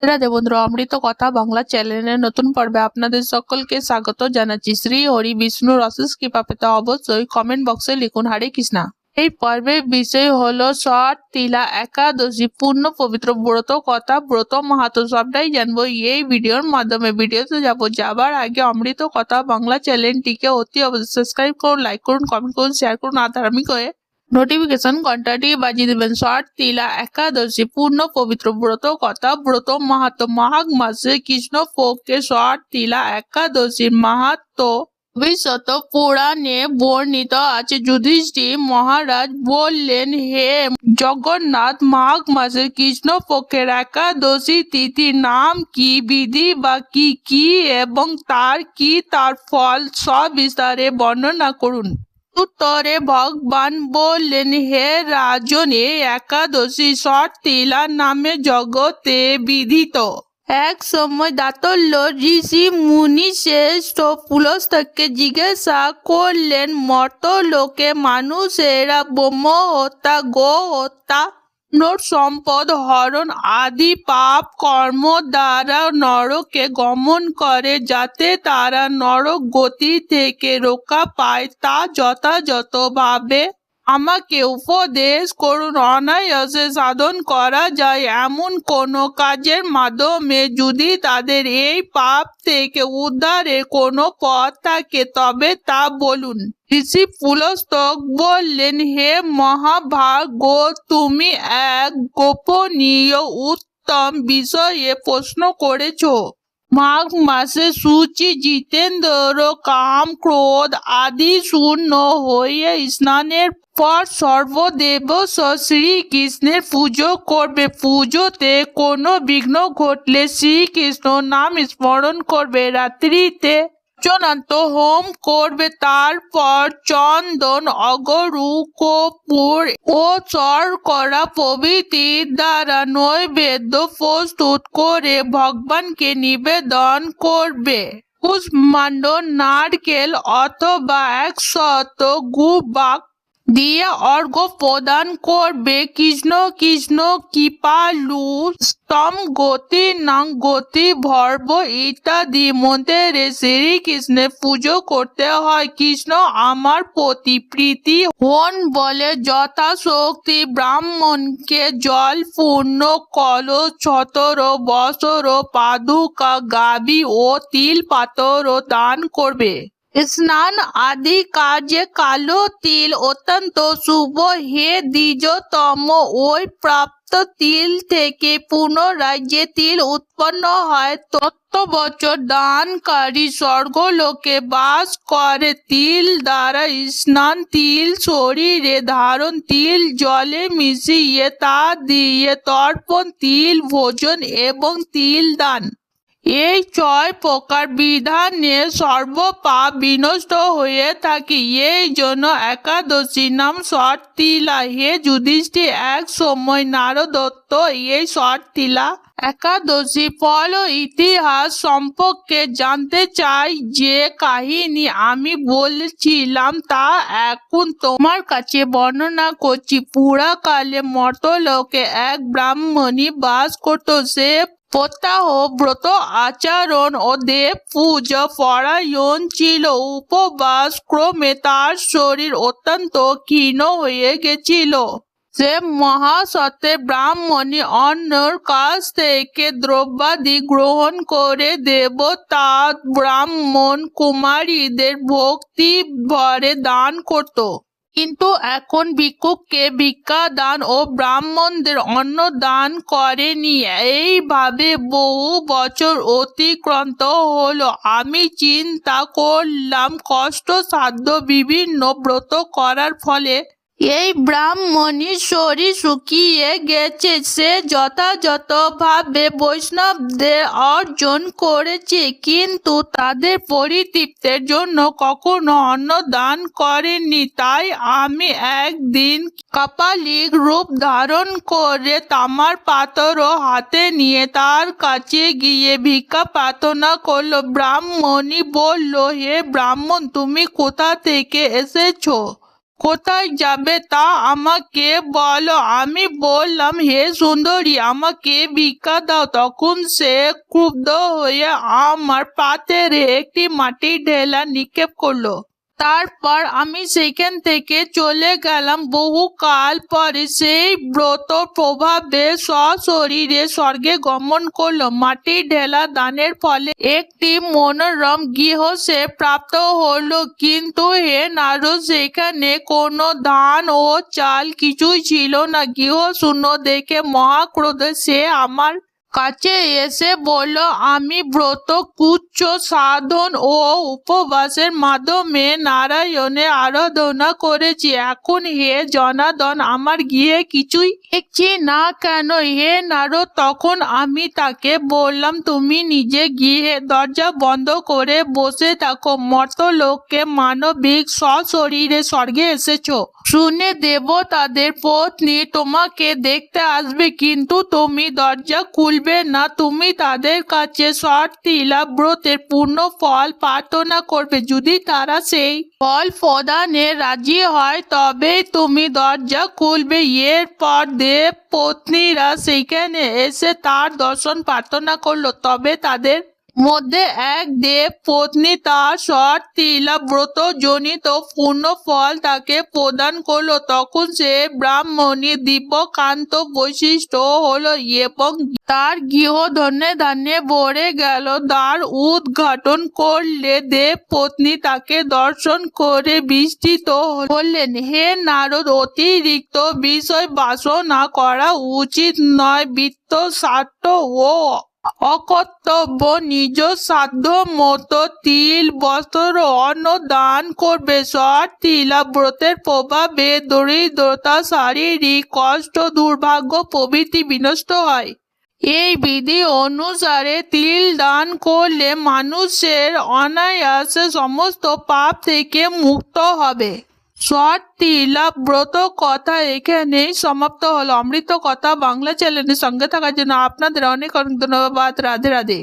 রাধে বন্ধুরা, অমৃত কথা বাংলা চ্যানেলের নতুন পর্বে আপনাদের সকলকে স্বাগত জানাচ্ছি। শ্রী হরি বিষ্ণুর অশেষ কৃপা পেতে অবশ্যই কমেন্ট বক্সে লিখুন হরে কৃষ্ণা। এই পর্বের বিষয় হলো ষট তিলা একাদশী পূর্ণ পবিত্র ব্রত কথা, ব্রত মাহাত্ম্য সবটাই জানবো এই ভিডিওর মাধ্যমে। ভিডিওতে যাবার আগে অমৃত কথা বাংলা চ্যানেলটিকে অতি অবশ্যই সাবস্ক্রাইব করুন, লাইক করুন, কমেন্ট করুন, শেয়ার করুন আর ধার্মিক হয়ে নোটিফিকেশন ঘন্টাটি বাজিয়ে দেবেন। ষট তিলা একাদশী পূর্ণ পবিত্র ব্রত কথা, ব্রত মাহাত্ম্য। মাঘ মাসে কৃষ্ণ পক্ষে ষট তিলা একাদশীর মাহাত্ম্য ভবিষ্যৎ পুরাণে বর্ণিত আছে। যুধিষ্ঠির মহারাজ বললেন, হে জগন্নাথ, মাঘ মাসের কৃষ্ণ পক্ষের একাদশী তিথির নাম কি, বিধি বা কি এবং তার ফল সব বিস্তারে বর্ণনা করুন। উত্তরে ভগবান বললেন, হে রাজন, এই একাদশী ষট তিলা নামে জগতে বিদিত। এক সময় দাতল্য ঋষি মুনি শ্রেষ্ঠ পুলস্তকে জিজ্ঞাসা করলেন, মর্তলোকে মানুষেরা ব্রহ্ম হত্যা, গো হত্যা, সম্পদ হরণ আদি পাপ কর্ম দ্বারা নরকে গমন করে, যাতে তারা নরক গতি থেকে রক্ষা পায়, তা যথাযথভাবে আমাকে উপদেশ করুন। অনায়াসে সাধন করা যায় এমন কোনো কাজের মাধ্যমে যদি তাদের এই পাপ থেকে উদ্ধারের কোনো পথ থাকে তবে তা বলুন। ঋষি পুলস্তক বললেন, হে মহাভাগ, তুমি এক গোপনীয় উত্তম বিষয়ে প্রশ্ন করেছ। মাঘ মাসে শুচি, জিতেন্দ্র, কাম ক্রোধ আদি শূন্য হয়ে স্নানের পর সর্বদেব শ্রীকৃষ্ণের পুজো করবে। পুজোতে কোনো বিঘ্ন ঘটলে শ্রীকৃষ্ণ নাম স্মরণ করবে। রাত্রিতে চূড়ান্ত হোম করবে। তারপর চন্দন, অগরু, কর্পূর ও শর্করা প্রভৃতির দ্বারা নৈবেদ্য প্রস্তুত করে ভগবানকে নিবেদন করবে। কুষ্মাণ্ড, নারকেল অথবা 100 গুবাক দিয়ে অর্ঘ্য প্রদান করবে। কৃষ্ণ কৃষ্ণ কৃপালু স্তম গতি নাং গতি ভর্ব ইত্যাদি মন্ত্রে শ্রীকৃষ্ণের পুজো করতে হয়। কৃষ্ণ আমার প্রতি প্রীতি হন বলে যথাশক্তি ব্রাহ্মণকে জল পূর্ণ কলস, ছতর, বসর, পাদুকা, গাভী ও তিল পাতর দান করবে। স্নান আদি কাজে কালো তিল অত্যন্ত শুভ। হে দ্বিজতম, ওই প্রাপ্ত তিল থেকে পুনরায় যে তিল উৎপন্ন হয় তত্ত্ববচর দানকারী স্বর্গলোকে বাস করে। তিল দ্বারা স্নান, তিল শরীরে ধারণ, তিল জলে মিশিয়ে তা দিয়ে তর্পণ, তিল ভোজন এবং তিল দান, এই 6 প্রকার বিধানে সর্বপাপ বিনষ্ট হয়ে থাকে। এই জন্য একাদশীর নাম ষট তিলা। হে যুধিষ্ঠির, এক সময় নারদত্ত এই ষট তিলা একাদশী ফল ইতিহাস সম্পর্কে জানতে চাই। যে কাহিনী আমি বলছিলাম তা এখন তোমার কাছে বর্ণনা করছি। পুরাকালে মর্তলোকে এক ব্রাহ্মণী বাস করত। সে প্রত্যাহ ব্রত আচরণ ও দেব পূজা পরায়ণ ছিল। উপবাস ক্রমে তার শরীর অত্যন্ত ক্ষীণ হয়ে গেছিল। সে মহাসত্যে ব্রাহ্মণী অন্যর কাছ থেকে দ্রব্যাদি গ্রহণ করে দেবতা ব্রাহ্মণ কুমারীদের ভক্তি ভরে দান করত। কিন্তু এখন ভিক্ষুককে ভিক্ষা দান ও ব্রাহ্মণদের অন্ন দান করেনি। এইভাবে বহু বছর অতিক্রান্ত হলো। আমি চিন্তা করলাম, কষ্টসাধ্য বিভিন্ন ব্রত করার ফলে এই ব্রাহ্মণীর শরীর শুকিয়ে গেছে। সে যথাযথভাবে বৈষ্ণবদের অর্জন করেছে, কিন্তু তাদের পরিতৃপ্তির জন্য কখনো অন্ন দান করেনি। তাই আমি একদিন কাপালিক রূপ ধারণ করে তামার পাত্র হাতে নিয়ে তার কাছে গিয়ে ভিক্ষা প্রার্থনা করল। ব্রাহ্মণী বলল, হে ব্রাহ্মণ, তুমি কোথা থেকে এসেছো? কোথায় যাবে তা আমাকে বলো। আমি বললাম, হে সুন্দরী, আমাকে ভিক্ষা দাও। তখন সে ক্রুদ্ধ হয়ে আমার পাতেরে একটি মাটির ঢেলা নিক্ষেপ করলো। তারপর আমি সেখান থেকে চলে গেলাম। বহুকাল পরে সেই ব্রত প্রভাবে সশরীরে স্বর্গে গমন করলো। মাটির ঢেলা দানের ফলে একটি মনোরম গৃহ সে প্রাপ্ত হলো। কিন্তু হে নারদ, সেখানে কোনো ধান ও চাল কিছুই ছিল না। গৃহ শূন্য দেখে মহাক্রোধে সে আমার কাছে এসে বলল, আমি ব্রত কুচ্ছ সাধন ও উপবাসের মাধ্যমে নারায়ণের আরাধনা করেছি। এখন হে জনার্দন, আমার গৃহে কিছুই দেখছি না কেন? হে নারদ, তখন আমি তাকে বললাম, তুমি নিজে গৃহে দরজা বন্ধ করে বসে থাকো। মর্তলোকে মানবিক সশরীরে স্বর্গে এসেছো শুনে দেবতাদের পত্নী তোমাকে দেখতে আসবে, কিন্তু তুমি দরজা খুলবে না। তুমি তাদের কাছে ষটতিলা ব্রতের পূর্ণ ফল প্রার্থনা করবে। যদি তারা সেই ফল প্রদানে রাজি হয় তবেই তুমি দরজা খুলবে। এরপর দেব পত্নীরা সেখানে এসে তার দর্শন প্রার্থনা করলো। তবে তাদের মধ্যে এক দেব পত্নী তার ষটতিলা ব্রত জনিত পূর্ণ ফল তাকে প্রদান করলো। তখন সে ব্রাহ্মণী দিব্যকান্ত বৈশিষ্ট্য হলো এবং তার গৃহ ধন্যে ধান্যে ভরে গেল। দ্বার উদ্ঘাটন করলে দেব পত্নী তাকে দর্শন করে বিস্মিত হলেন। হে নারদ, অতিরিক্ত বিষয় বাসনা করা উচিত নয়। বিত্ত স্বার্থ ও অকর্তব্য নিজ সাধ্য মতো তিল বস্ত্র অন্ন দান করবে। ষটতিলা ব্রতের প্রভাবে দরিদ্রতা, শারীরিক কষ্ট, দুর্ভাগ্য প্রভৃতি বিনষ্ট হয়। এই বিধি অনুসারে তিল দান করলে মানুষের অনায়াসে সমস্ত পাপ থেকে মুক্ত হবে। ষটতিলা ব্রত কথা এখানেই সমাপ্ত হলো। অমৃত কথা বাংলা চ্যানেলের সঙ্গে থাকার জন্য আপনাদের অনেক অনেক ধন্যবাদ। রাধে রাধে।